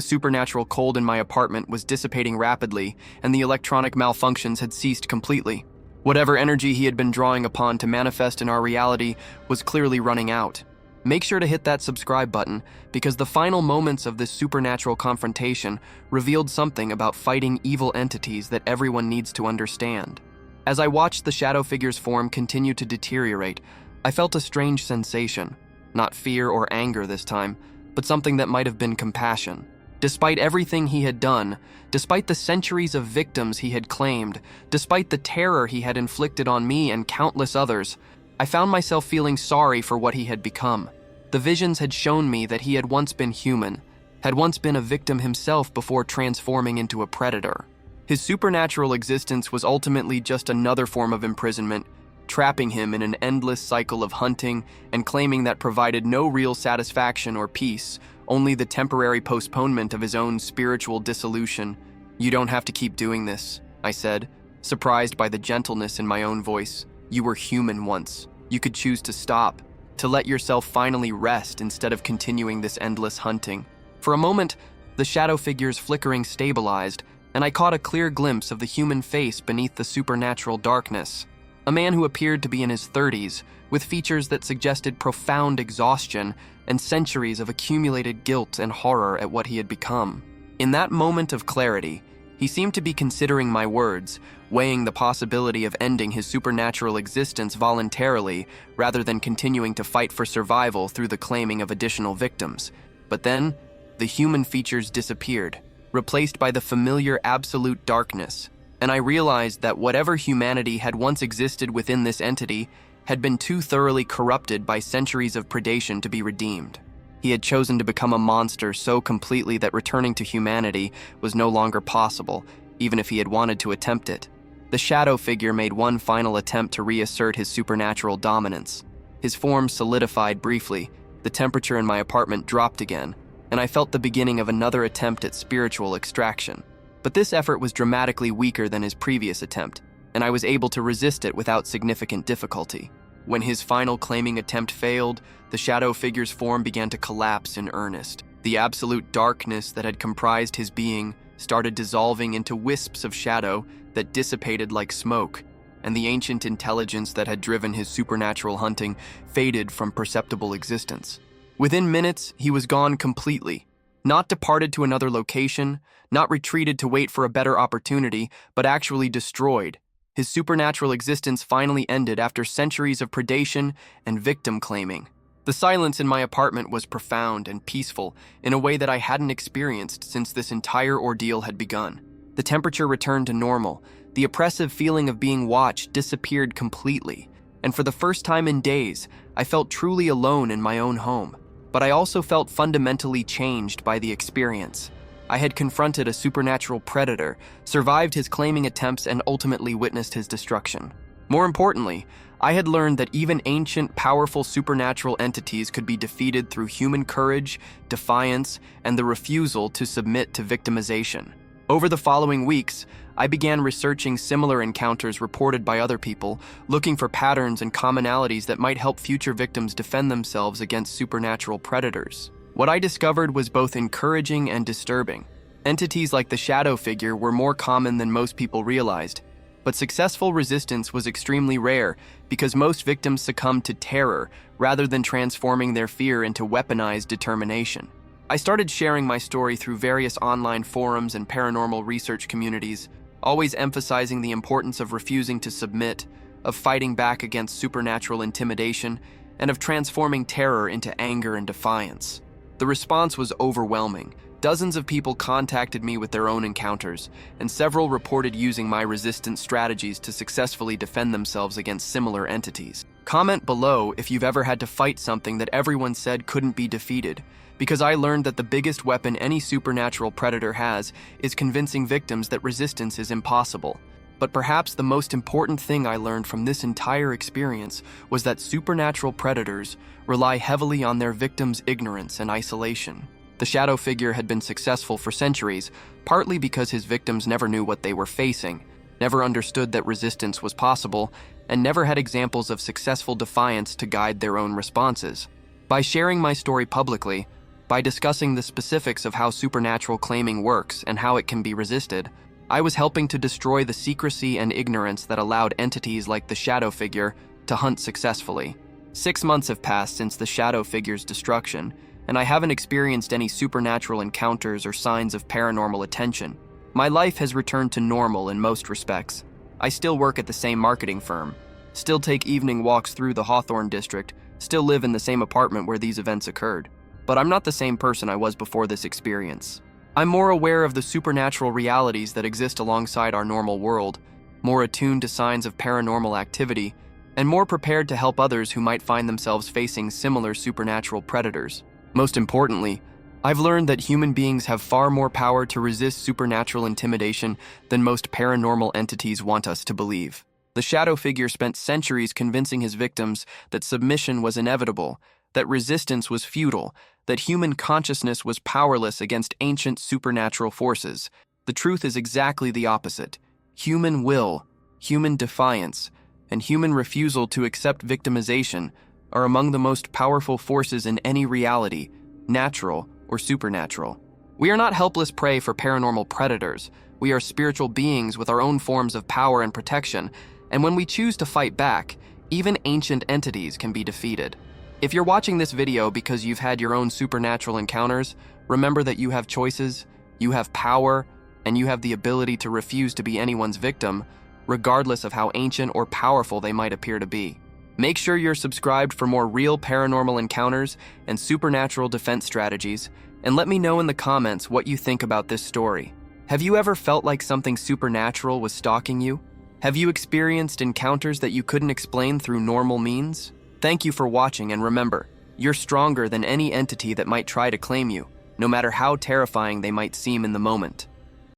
supernatural cold in my apartment was dissipating rapidly, and the electronic malfunctions had ceased completely. Whatever energy he had been drawing upon to manifest in our reality was clearly running out. Make sure to hit that subscribe button, because the final moments of this supernatural confrontation revealed something about fighting evil entities that everyone needs to understand. As I watched the shadow figure's form continue to deteriorate, I felt a strange sensation. Not fear or anger this time, but something that might have been compassion. Despite everything he had done, despite the centuries of victims he had claimed, despite the terror he had inflicted on me and countless others, I found myself feeling sorry for what he had become. The visions had shown me that he had once been human, had once been a victim himself before transforming into a predator. His supernatural existence was ultimately just another form of imprisonment, trapping him in an endless cycle of hunting and claiming that provided no real satisfaction or peace, only the temporary postponement of his own spiritual dissolution. "You don't have to keep doing this," I said, surprised by the gentleness in my own voice. "You were human once. You could choose to stop, to let yourself finally rest instead of continuing this endless hunting." For a moment, the shadow figure's flickering stabilized, and I caught a clear glimpse of the human face beneath the supernatural darkness. A man who appeared to be in his 30s, with features that suggested profound exhaustion and centuries of accumulated guilt and horror at what he had become. In that moment of clarity, he seemed to be considering my words, weighing the possibility of ending his supernatural existence voluntarily rather than continuing to fight for survival through the claiming of additional victims. But then, the human features disappeared, replaced by the familiar absolute darkness, and I realized that whatever humanity had once existed within this entity had been too thoroughly corrupted by centuries of predation to be redeemed. He had chosen to become a monster so completely that returning to humanity was no longer possible, even if he had wanted to attempt it. The shadow figure made one final attempt to reassert his supernatural dominance. His form solidified briefly, the temperature in my apartment dropped again, and I felt the beginning of another attempt at spiritual extraction. But this effort was dramatically weaker than his previous attempt, and I was able to resist it without significant difficulty. When his final claiming attempt failed, the shadow figure's form began to collapse in earnest. The absolute darkness that had comprised his being started dissolving into wisps of shadow that dissipated like smoke, and the ancient intelligence that had driven his supernatural hunting faded from perceptible existence. Within minutes, he was gone completely, not departed to another location, not retreated to wait for a better opportunity, but actually destroyed. His supernatural existence finally ended after centuries of predation and victim claiming. The silence in my apartment was profound and peaceful in a way that I hadn't experienced since this entire ordeal had begun. The temperature returned to normal, the oppressive feeling of being watched disappeared completely, and for the first time in days, I felt truly alone in my own home. But I also felt fundamentally changed by the experience. I had confronted a supernatural predator, survived his claiming attempts, and ultimately witnessed his destruction. More importantly, I had learned that even ancient, powerful supernatural entities could be defeated through human courage, defiance, and the refusal to submit to victimization. Over the following weeks, I began researching similar encounters reported by other people, looking for patterns and commonalities that might help future victims defend themselves against supernatural predators. What I discovered was both encouraging and disturbing. Entities like the shadow figure were more common than most people realized, but successful resistance was extremely rare because most victims succumbed to terror rather than transforming their fear into weaponized determination. I started sharing my story through various online forums and paranormal research communities, always emphasizing the importance of refusing to submit, of fighting back against supernatural intimidation, and of transforming terror into anger and defiance. The response was overwhelming. Dozens of people contacted me with their own encounters, and several reported using my resistance strategies to successfully defend themselves against similar entities. Comment below if you've ever had to fight something that everyone said couldn't be defeated, because I learned that the biggest weapon any supernatural predator has is convincing victims that resistance is impossible. But perhaps the most important thing I learned from this entire experience was that supernatural predators rely heavily on their victims' ignorance and isolation. The shadow figure had been successful for centuries, partly because his victims never knew what they were facing, never understood that resistance was possible, and never had examples of successful defiance to guide their own responses. By sharing my story publicly, by discussing the specifics of how supernatural claiming works and how it can be resisted, I was helping to destroy the secrecy and ignorance that allowed entities like the shadow figure to hunt successfully. 6 months have passed since the shadow figure's destruction, and I haven't experienced any supernatural encounters or signs of paranormal attention. My life has returned to normal in most respects. I still work at the same marketing firm, still take evening walks through the Hawthorne district, still live in the same apartment where these events occurred. But I'm not the same person I was before this experience. I'm more aware of the supernatural realities that exist alongside our normal world, more attuned to signs of paranormal activity, and more prepared to help others who might find themselves facing similar supernatural predators. Most importantly, I've learned that human beings have far more power to resist supernatural intimidation than most paranormal entities want us to believe. The shadow figure spent centuries convincing his victims that submission was inevitable, that resistance was futile, that human consciousness was powerless against ancient supernatural forces. The truth is exactly the opposite. Human will, human defiance, and human refusal to accept victimization are among the most powerful forces in any reality, natural or supernatural. We are not helpless prey for paranormal predators. We are spiritual beings with our own forms of power and protection, and when we choose to fight back, even ancient entities can be defeated. If you're watching this video because you've had your own supernatural encounters, remember that you have choices, you have power, and you have the ability to refuse to be anyone's victim, regardless of how ancient or powerful they might appear to be. Make sure you're subscribed for more real paranormal encounters and supernatural defense strategies, and let me know in the comments what you think about this story. Have you ever felt like something supernatural was stalking you? Have you experienced encounters that you couldn't explain through normal means? Thank you for watching, and remember, you're stronger than any entity that might try to claim you, no matter how terrifying they might seem in the moment.